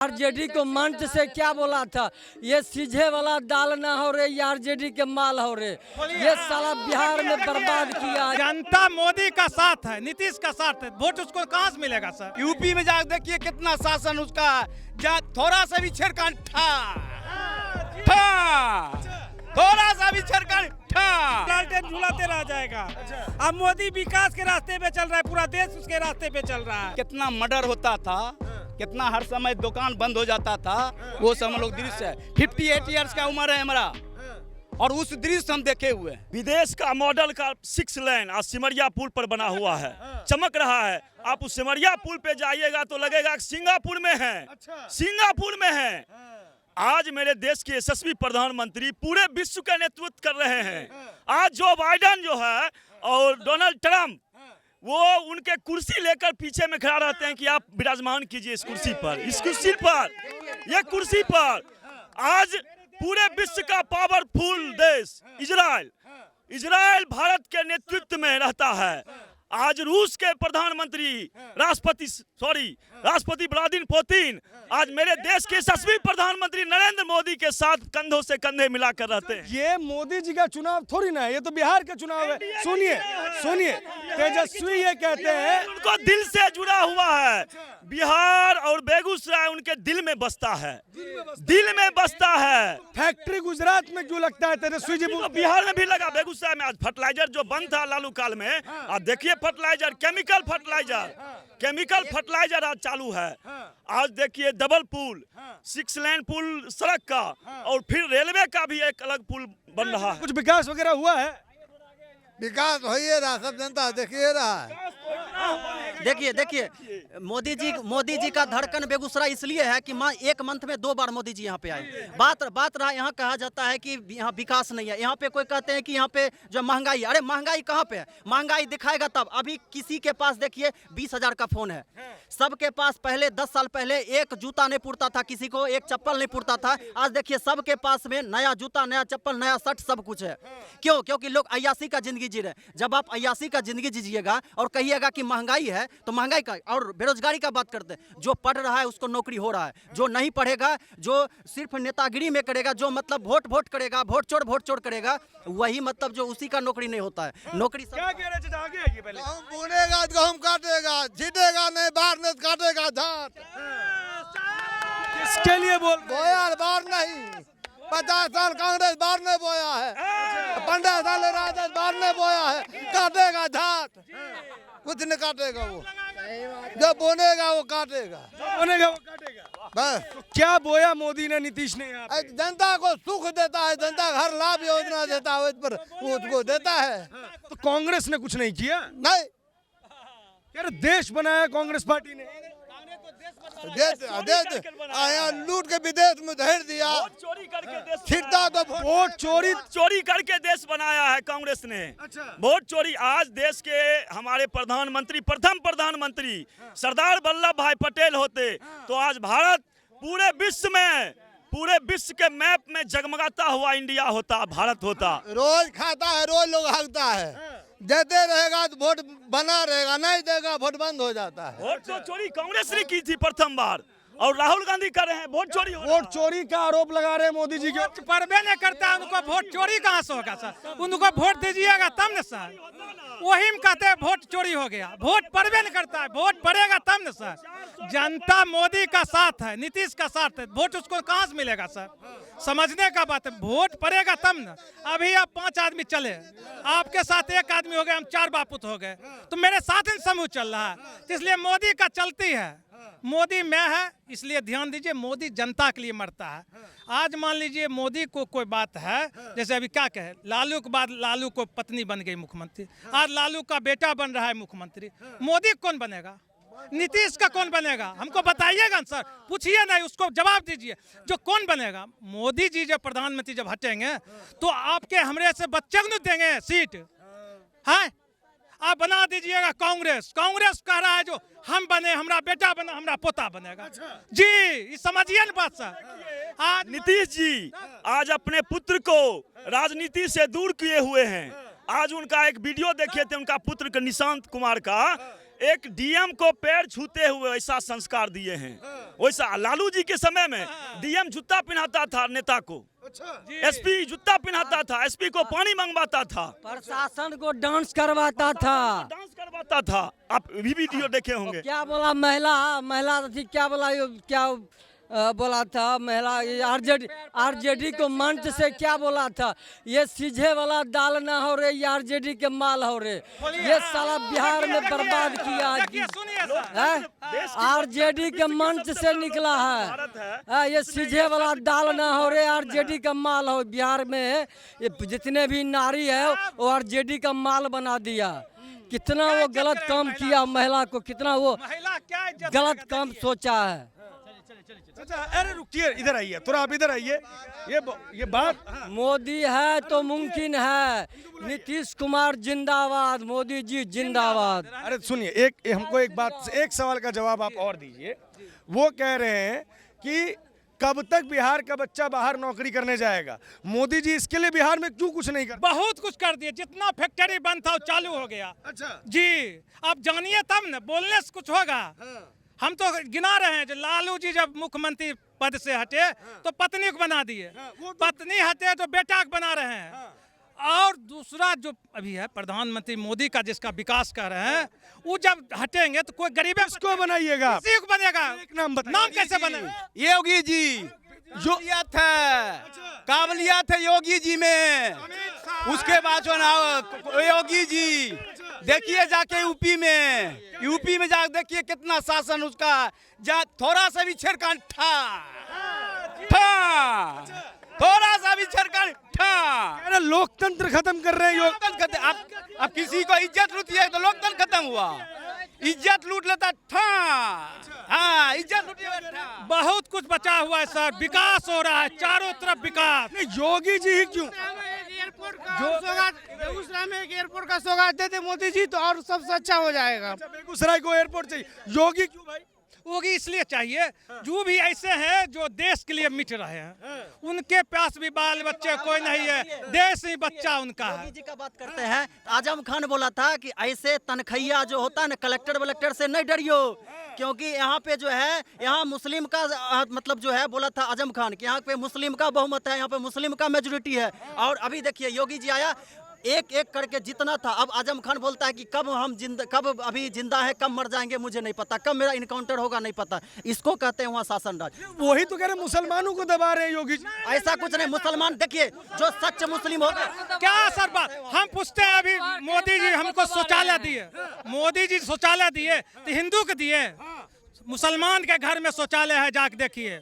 RJD को मंच से क्या बोला था, ये सीझे वाला दाल ना हो रे, ये आरजेडी के माल हो रे, ये साला बिहार में बर्बाद किया। जनता मोदी का साथ है, नीतीश का साथ है, वोट उसको कहां से मिलेगा सर? यूपी में जाकर देखिए कितना शासन उसका, थोड़ा सा भी छेड़खानी थोड़ा सा भी छेड़खानी लालटेन झुलाते रह जाएगा। अब मोदी विकास के रास्ते पे चल रहा है, पूरा देश उसके रास्ते पे चल रहा है। कितना मर्डर होता था, कितना हर समय दुकान बंद हो जाता था, वो सब हम लोग दृश्य है। 58 इयर्स का उम्र है हमारा और उस दृश्य हम देखे हुए हैं। विदेश का मॉडल का 6 लेन आज सिमरिया पुल पर बना हुआ है, चमक रहा है। आप उस सिमरिया पुल पे जाइएगा तो लगेगा कि सिंगापुर में है, सिंगापुर में है। आज मेरे देश के यशस्वी प्रधानमंत्री पूरे विश्व का नेतृत्व कर रहे हैं। आज जो बाइडेन जो है और डोनाल्ड ट्रंप, वो उनके कुर्सी लेकर पीछे में खड़ा रहते हैं कि आप विराजमान कीजिए इस कुर्सी पर, इस कुर्सी पर, ये कुर्सी पर। आज पूरे विश्व का पावरफुल देश इजराइल भारत के नेतृत्व में रहता है। आज रूस के प्रधानमंत्री राष्ट्रपति व्लादिमीर पुतिन आज मेरे देश के यशस्वी प्रधानमंत्री नरेंद्र मोदी के साथ कंधों से कंधे मिलाकर रहते हैं। ये मोदी जी का चुनाव थोड़ी ना है, ये तो बिहार का चुनाव है। सुनिए तेजस्वी ये कहते हैं उनको दिल से जुड़ा हुआ है। बिहार और बेगूसराय उनके दिल में बसता है, दिल में बसता है। फैक्ट्री गुजरात में क्यों लगता है तेजस्वी जी? तो बिहार में भी लगा, बेगूसराय में। आज फर्टिलाइजर जो बंद था लालू काल में, आज देखिए फर्टिलाइजर, केमिकल फर्टिलाइजर आज चालू है। आज देखिए डबल पुल, 6 लेन पुल सड़क का, और फिर रेलवे का भी एक अलग पुल बन रहा है। कुछ विकास वगैरह हुआ है? विकास हो ही रहा, सब जनता देखिए रहा है। देखिए मोदी जी का धड़कन बेगूसराय इसलिए है कि 1 मंथ में 2 बार मोदी जी यहाँ पे आए। बात रहा, यहाँ कहा जाता है कि यहाँ विकास नहीं है। यहाँ पे कोई कहते हैं कि यहाँ पे जो महंगाई, अरे महंगाई कहाँ पे है? महंगाई दिखाएगा तब। अभी किसी के पास देखिए 20,000 का फोन है, सबके पास पहले 10 साल पहले एक जूता नहीं पुरता था, किसी को एक चप्पल नहीं पुरता था। आज देखिए सबके पास में नया जूता, नया चप्पल, नया शर्ट, सब कुछ है। क्यों? क्योंकि लोग अय्यासी का जिंदगी जी रहे। जब आप अय्यासी का जिंदगी जीजिएगा और कहिएगा कि महंगाई है, तो महंगाई का और बेरोजगारी का बात करते हैं। जो पढ़ रहा है उसको नौकरी हो रहा है, जो नहीं पढ़ेगा, जो सिर्फ नेतागिरी में करेगा, जो मतलब वोट करेगा, वोट चोर करेगा, वही मतलब जो उसी का नौकरी नहीं होता है। नौकरी क्या कह रहे थे? आगे आइए पहले। गहूं बुनेगा तो गहूं काटेगा, जीतेगा नहीं, बाहर नहीं काटेगा धात। इसके लिए बोया बार नहीं, 50 साल कांग्रेस बार ने बोया है, 15 साल राजद बार ने बोया है। काटेगा धात, कुछ नहीं काटेगा वो, जो बोनेगा वो काटेगा। बस क्या बोया मोदी ने, नीतीश ने यहाँ पे? जनता को सुख देता है, जनता हर लाभ योजना देता है, उस पर वो उसको देता है। तो कांग्रेस ने कुछ नहीं किया? नहीं, यार देश बनाया कांग्रेस पार्टी ने। आया लूट के विदेश में धर दिया, चोरी करके देश, छिड़ता तो वोट चोरी करके देश बनाया है कांग्रेस ने। वोट चोरी। आज देश के हमारे प्रधानमंत्री, प्रथम प्रधानमंत्री सरदार वल्लभ भाई पटेल होते तो आज भारत पूरे विश्व के मैप में जगमगाता हुआ इंडिया होता, भारत होता। रोज खाता है, रोज लोग हाकता है। देते रहेगा तो वोट बना रहेगा, नहीं देगा वोट बंद हो जाता है। वोट तो चोरी कांग्रेस ने की थी प्रथम बार, और राहुल गांधी कर रहे हैं वोट चोरी। वोट चोरी का आरोप लगा रहे हैं मोदी जी के। परबे नहीं करता, उनको वोट चोरी कहाँ से होगा सर? उनको वोट दीजिएगा तब न सर। वही में कहते हैं वोट चोरी हो गया। वोट पड़बे नहीं करता है, वोट पड़ेगा तब न सर। जनता मोदी का साथ है, नीतीश का साथ है, वोट उसको कहाँ से मिलेगा सर? समझने का बात है, वोट पड़ेगा तब न। अभी आप 5 आदमी चले, आपके साथ 1 आदमी हो गए, हम 4 बापूत हो गए, तो मेरे साथ ही समूह चल रहा है। इसलिए मोदी का चलती है, मोदी मैं है, इसलिए ध्यान दीजिए। मोदी जनता के लिए मरता है। आज मान लीजिए मोदी को कोई बात है, जैसे अभी क्या कहे, लालू के बाद लालू को पत्नी बन गई मुख्यमंत्री, आज लालू का बेटा बन रहा है मुख्यमंत्री। मोदी कौन बनेगा? नीतीश का कौन बनेगा? हमको बताइएगा सर, पूछिए नहीं, उसको जवाब दीजिए। जो कौन बनेगा? मोदी जी जब प्रधानमंत्री जब हटेंगे तो आपके हमरे से बच्चे को देंगे सीट है। आप बना दीजिएगा कांग्रेस कह रहा है जो हम बने, हमारा बेटा बना, हमारा पोता बनेगा। जी समझिए ना बात सर। आज नीतीश जी आज अपने पुत्र को राजनीति से दूर किए हुए हैं। आज उनका एक वीडियो देखे थे, उनका पुत्र का निशांत कुमार का, एक डीएम को पैर छूते हुए ऐसा संस्कार दिए हैं। वैसा लालू जी के समय में डीएम जूता पहनाता था नेता को, एसपी जूता पहनाता था, एसपी को पानी मंगवाता था, प्रशासन को डांस करवाता था। डांस करवाता था। आप भी वीडियो देखे होंगे। क्या बोला महिला थी, क्या बोला क्या बोला था महिला आरजेडी को मंच से क्या बोला था, ये सीझे वाला दाल ना हो रे, ये आरजेडी के माल हो रे। ये साला बिहार में बर्बाद किया, आरजेडी के मंच से निकला है। ये सीझे वाला दाल ना हो रे, आरजेडी का माल हो। बिहार में ये जितने भी नारी है वो आरजेडी का माल बना दिया। कितना वो गलत काम किया, महिला को कितना वो गलत काम सोचा है। अच्छा, अरे रुकिए, इधर आइए थोड़ा, आप इधर आइए। ये बात मोदी है तो मुमकिन है, नीतीश कुमार जिंदाबाद, मोदी जी जिंदाबाद। अरे सुनिए, हमको एक बात, एक सवाल का जवाब आप और दीजिए। वो कह रहे हैं कि कब तक बिहार का बच्चा बाहर नौकरी करने जाएगा? मोदी जी इसके लिए बिहार में क्यों कुछ नहीं कर? बहुत कुछ कर दिए, जितना फैक्ट्री बंद था वो चालू हो गया। अच्छा जी, आप जानिए तब न, बोलने से कुछ होगा। हम तो गिना रहे हैं, जो लालू जी जब मुख्यमंत्री पद से हटे तो पत्नी को बना दिए, पत्नी हटे तो बेटा को बना रहे हैं। और दूसरा जो अभी है प्रधानमंत्री मोदी का, जिसका विकास कर रहे हैं, वो जब हटेंगे तो कोई गरीब किसको बनाइएगा? किसी को बनेगा। एक नाम बताइए। नाम कैसे बनेगा? योगी जी जो काबिलियत है योगी जी में। उसके बाद जो ना योगी जी देखिए जाके यूपी में जाके देखिए कितना शासन उसका, थोड़ा सा भी छेड़खानी थोड़ा सा भी छेड़खानी अरे लोकतंत्र खत्म कर रहे हैं। लोकतंत्र अब किसी को इज्जत लूटी है तो लोकतंत्र खत्म हुआ। इज्जत लूट लेता था। हाँ, इज्जत लूट लेता। बहुत कुछ बचा हुआ है सर, विकास हो रहा है चारों तरफ विकास। नहीं, योगी जी ही क्यों? बेगूसराय में एक एयरपोर्ट का सौगात दे दे मोदी जी तो और सबसे अच्छा हो जाएगा। बेगूसराय को एयरपोर्ट चाहिए, योगी क्यों भाई? होगी इसलिए चाहिए, जो भी ऐसे हैं जो देश के लिए मिट रहे हैं, उनके पास भी बाल बच्चे कोई नहीं है, देश ही बच्चा उनका है। मोदी जी का बात करते हैं, आजम खान बोला था कि ऐसे तनखैया जो होता है ना, कलेक्टर वलेक्टर से नहीं डरियो, क्योंकि यहाँ पे जो है, यहाँ मुस्लिम का मतलब जो है, बोला था आजम खान कि यहाँ पे मुस्लिम का बहुमत है, यहाँ पे मुस्लिम का मेजोरिटी है। और अभी देखिए योगी जी आया, एक एक करके जितना था। अब आजम खान बोलता है कि कब अभी जिंदा है, कब मर जाएंगे मुझे नहीं पता, कब मेरा इनकाउंटर होगा नहीं पता। इसको कहते हैं वहाँ शासन राज। वही तो कह रहे मुसलमानों को दबा रहे हैं योगी जी। ऐसा कुछ नहीं, मुसलमान देखिए जो सच्चे मुस्लिम होगा। क्या सर बात हम पूछते हैं, अभी मोदी जी हमको शौचालय दिए, मोदी जी शौचालय दिए तो हिंदू को दिए, मुसलमान के घर में शौचालय है, जाके देखिए।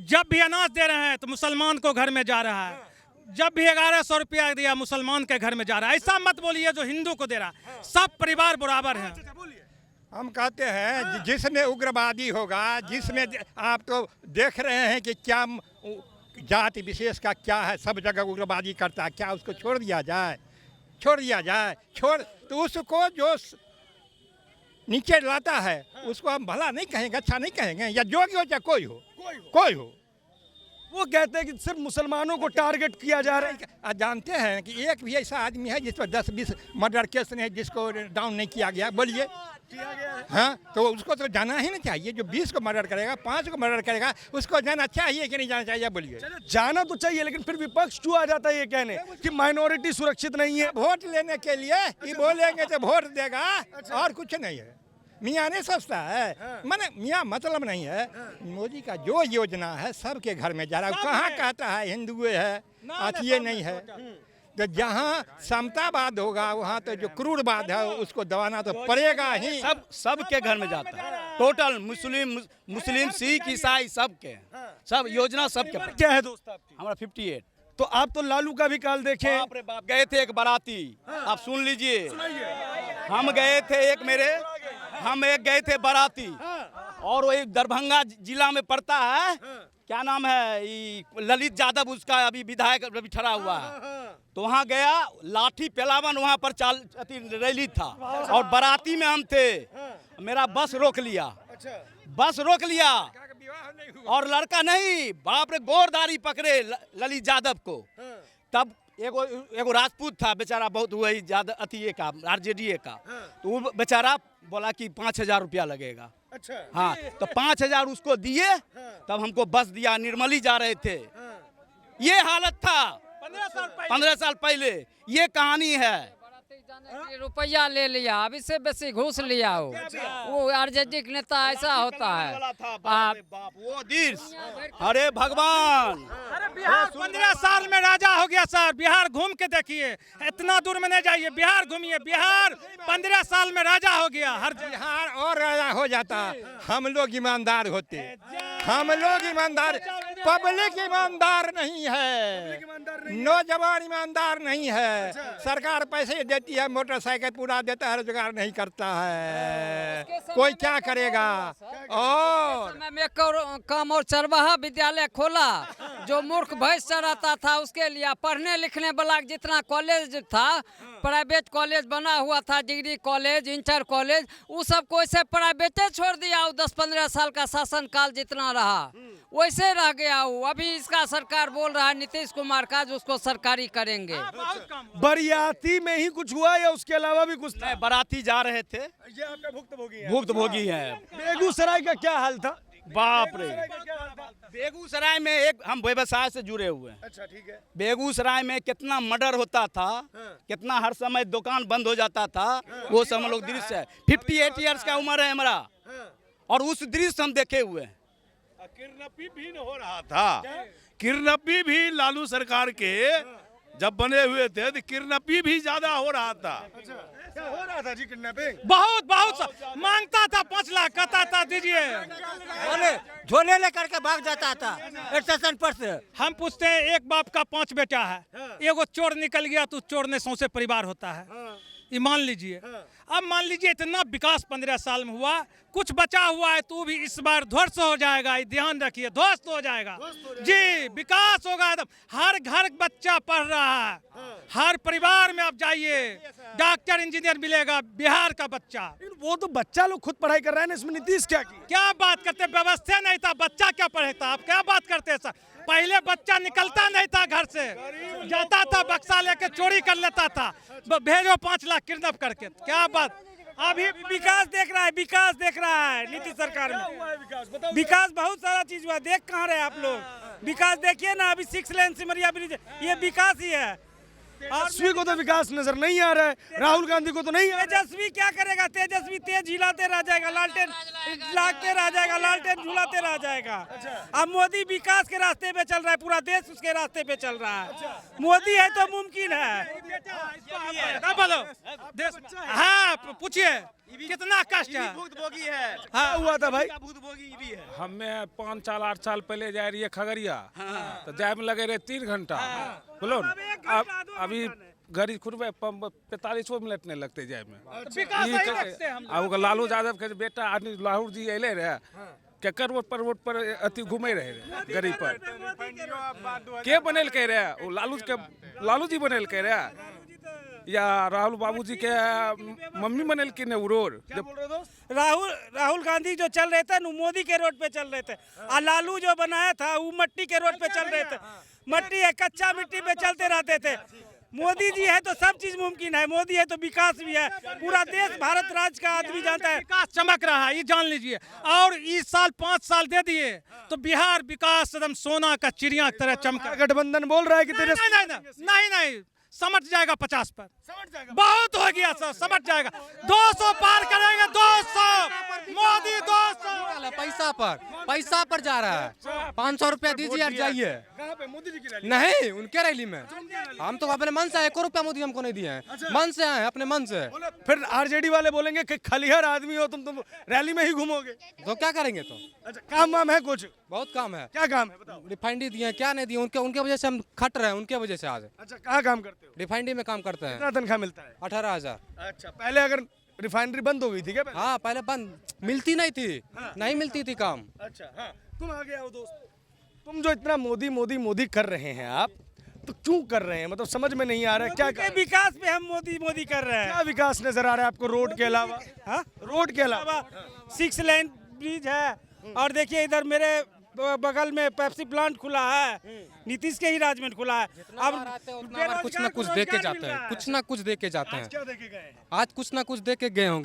जब भी अनाज दे रहे हैं तो मुसलमान को घर में जा रहा है, जब भी 1100 रुपया दिया मुसलमान के घर में जा रहा है। ऐसा मत बोलिए जो हिंदू को दे रहा है, सब परिवार बराबर है। हम कहते हैं जिसमें उग्रवादी होगा, जिसमें आप तो देख रहे हैं कि क्या जाति विशेष का क्या है, सब जगह उग्रवादी करता है। क्या उसको छोड़ दिया जाए? तो उसको जो नीचे लाता है उसको हम भला नहीं कहेंगे, अच्छा नहीं कहेंगे, या जोगी हो चाहे कोई हो। वो कहते हैं कि सिर्फ मुसलमानों को टारगेट किया जा रहा है। आप जानते हैं कि एक भी ऐसा आदमी है जिस पर 10-20 मर्डर केस ने जिसको डाउन नहीं किया गया? बोलिए। हाँ, तो उसको तो जाना ही नहीं चाहिए। जो 20 को मर्डर करेगा, 5 को मर्डर करेगा, उसको जाना चाहिए कि नहीं जाना चाहिए? बोलिए। जाना तो चाहिए, लेकिन फिर विपक्ष क्यों आ जाता है ये कहने कि माइनॉरिटी सुरक्षित नहीं है? वोट लेने के लिए ये बोलेंगे तो वोट देगा, और कुछ नहीं है। मियाँ नहीं सोचता है, माने मियाँ मतलब नहीं है। मोदी का जो योजना है सबके घर में जा रहा है। कहाँ कहता है हिंदुए है, अथिये नहीं है। तो जहाँ समतावाद होगा वहाँ तो जो क्रूरवाद है उसको दबाना तो पड़ेगा ही। सबके घर में जाता है, टोटल मुस्लिम सिख ईसाई सबके, सब योजना सबके। क्या है दोस्त आपकी? हमारा 58। तो आप तो लालू का भी काल देखे। बाप रे बाप, गए थे एक बाराती, आप सुन लीजिए। हम गए थे बाराती, और वो एक दरभंगा जिला में पड़ता है, क्या नाम है, ललित यादव, उसका अभी विधायक अभी ठहरा हुआ है। तो वहाँ गया, लाठी पेलावन वहाँ पर रैली था, और बाराती में हम थे। मेरा बस रोक लिया, और लड़का नहीं, बाप रे, गोरदारी पकड़े ललित यादव को। तब एगो राजपूत था बेचारा, बहुत वही ज्यादा अतिये का, आरजेडी का। तो वो बेचारा बोला कि 5000 रुपया लगेगा। अच्छा। हाँ, तो 5,000 उसको दिए, तब हमको बस दिया, निर्मली जा रहे थे। ये हालत था 15 साल पहले। ये कहानी है। रुपया ले लिया, अब इससे बेसी घूस लिया वो आरजेडी के नेता ऐसा होता है। वो दृश्य, अरे भगवान, बिहार 15 साल में राजा हो गया सर। बिहार घूम के देखिए, इतना दूर में नहीं जाइए, बिहार घूमिए। बिहार 15 साल में राजा हो गया। हर बिहार और राजा हो जाता, हम लोग ईमानदार होते। हम लोग ईमानदार, पब्लिक ईमानदार नहीं है, नौजवान ईमानदार नहीं है। सरकार पैसे देती है, मोटरसाइकिल पूरा देता है, रोजगार नहीं करता है, कोई क्या करेगा। और समय में काम और चरवाहा विद्यालय खोला, जो मूर्ख भैंस चराता था उसके लिए पढ़ने लिखने वाला जितना कॉलेज था, प्राइवेट कॉलेज बना हुआ था, डिग्री कॉलेज, इंटर कॉलेज, वो सब को ऐसे प्राइवेटे छोड़ दिया। 10-15 साल का शासन काल जितना रहा वैसे रह गया। वो अभी इसका सरकार बोल रहा है नीतीश कुमार का, जो उसको सरकारी करेंगे। बरियाती में ही कुछ हुआ या उसके अलावा भी कुछ था? बाराती जा रहे थे। ये आपका भुक्तभोगी है। भुक्तभोगी है। बेगूसराय का क्या हाल था? बाप रे, बेगूसराय में एक हम व्यवसाय से जुड़े हुए हैं। अच्छा, ठीक है। बेगूसराय में कितना मर्डर होता था, कितना हर समय दुकान बंद हो जाता था, वो सब हम लोग दृश्य है। 58 ईयर्स का उम्र है हमारा, और उस दृश्य हम देखे हुए हैं। किडनैपिंग भी हो रहा था। किडनैपिंग भी लालू सरकार के जब बने हुए थे तो किडनैपिंग भी ज्यादा हो रहा था। क्या हो रहा था जी? किडनैपिंग बहुत मांगता था, 5 लाख कहता था दीजिए, झोले लेकर के भाग जाता था स्टेशन पर से। हम पूछते हैं, एक बाप का 5 बेटा है, एगो चोर निकल गया तो चोर ने सौंसे परिवार होता है। ये मान लीजिए। अब मान लीजिए इतना विकास 15 साल में हुआ, कुछ बचा हुआ है तो भी इस बार ध्वस्त हो जाएगा। ये ध्यान रखिए, ध्वस्त हो जाएगा जी। विकास होगा एकदम, हर घर बच्चा पढ़ रहा है, हर परिवार में आप जाइए डॉक्टर इंजीनियर मिलेगा, बिहार का बच्चा। वो तो बच्चा लोग खुद पढ़ाई कर रहे हैं ना, इसमें नीतीश क्या की? क्या बात करते, व्यवस्था नहीं था, बच्चा क्या पढ़ेता? आप क्या बात करते हैं सर? पहले बच्चा निकलता नहीं था घर से, जाता था बक्सा लेके चोरी कर लेता था, भेजो 5 लाख किडनैप करके। क्या बात? अभी विकास देख रहा है, विकास देख रहा है नीतीश सरकार में। विकास बहुत सारा चीज हुआ, देख कहाँ रहे आप लोग? विकास देखिए ना, अभी 6 लेन सिमरिया ब्रिज, ये विकास ही है। तेजस्वी को तो विकास नजर नहीं आ रहा है, राहुल गांधी को तो नहीं आ रहा है। तेजस्वी क्या करेगा? तेजस्वी तेज हिलाते रह जाएगा, लालटेन लागते रह जाएगा, लालटेन झुलाते रह जाएगा। अब मोदी विकास के रास्ते पे चल रहा है, पूरा देश उसके रास्ते पे चल रहा है। मोदी है तो मुमकिन है। बोलो, हाँ पूछिए कितना कष्ट है। भुक्तभोगी है। हाँ हुआ था भाई। भुक्तभोगी भी है। हमें 5 साल 8 साल पहले जा रही है खगड़िया, तो जाए में लगे रहे 3 घंटा। बोलो अब अभी गाड़ी खुद 45 मिनट नहीं लगते जाए में। अब लालू यादव के बेटा आदमी लाहौर जी अले रहे, केकर वोट पर अति घूमे रहे गरीब पर। के बनल कह रहे? वो लालू जी बनल कह रहे, या राहुल बाबूजी के मम्मी बनल की ने रोड? राहुल गांधी जो चल रहे थे ना, मोदी के रोड पे चल रहे थे, और लालू जो बनाया था वो मट्टी के रोड पे चल रहे थे। मट्टी है, कच्चा मिट्टी पे चलते रहते थे। मोदी जी है तो सब चीज मुमकिन है, मोदी है तो विकास भी है। पूरा देश भारत राज्य का आदमी जानता है विकास चमक रहा है, ये जान लीजिए। और इस साल 5 साल दे दिए तो बिहार विकास एकदम सोना का चिड़िया की तरह चमका। गठबंधन बोल रहा है कि नहीं समझ जाएगा 50 पर, बहुत हो गया सर, समझ जाएगा। 200 पार करेंगे, 200 मोदी 200 पैसा पर जा रहा है। 500 रुपया दीजिए और जाइए। मोदी जी की नहीं, उनके रैली में हम तो अपने मन से 1 रुपया मोदी हमको नहीं दिए हैं, मन से आए अपने मन से। फिर आरजेडी वाले बोलेंगे कि खलिहर आदमी हो तुम रैली में ही घूमोगे, तो क्या करेंगे? तो अच्छा काम वाम है कुछ? बहुत काम है। क्या काम है बताओ? रिफाइनरी दिए, क्या नहीं दिए, उनके वजह से हम खट रहे हैं, उनके वजह से आज। अच्छा कहाँ काम करते हो? रिफाइनरी में काम करते हैं। कितना तनख्वाह मिलता है? 18,000। अच्छा, पहले अगर रिफाइनरी बंद हो गई थी क्या पहले? हाँ, पहले बंद मिलती नहीं थी, नहीं मिलती थी काम। अच्छा हाँ, तुम आ गया हो दोस्त। तुम जो इतना मोदी मोदी मोदी कर रहे हैं आप, तो क्यों कर रहे हैं? मतलब समझ में नहीं आ रहा है क्या विकास पे हम मोदी मोदी कर रहे हैं। क्या विकास नजर आ रहा है आपको रोड के अलावा? रोड के अलावा 6 लेन ब्रिज है, और देखिए इधर मेरे बगल में पेप्सी प्लांट खुला है, नीतीश के ही राज में खुला है। अब कुछ ना कुछ दे के जाते हैं, कुछ ना कुछ दे के जाते हैं। क्या देखे गए? आज कुछ ना कुछ दे के गए होंगे।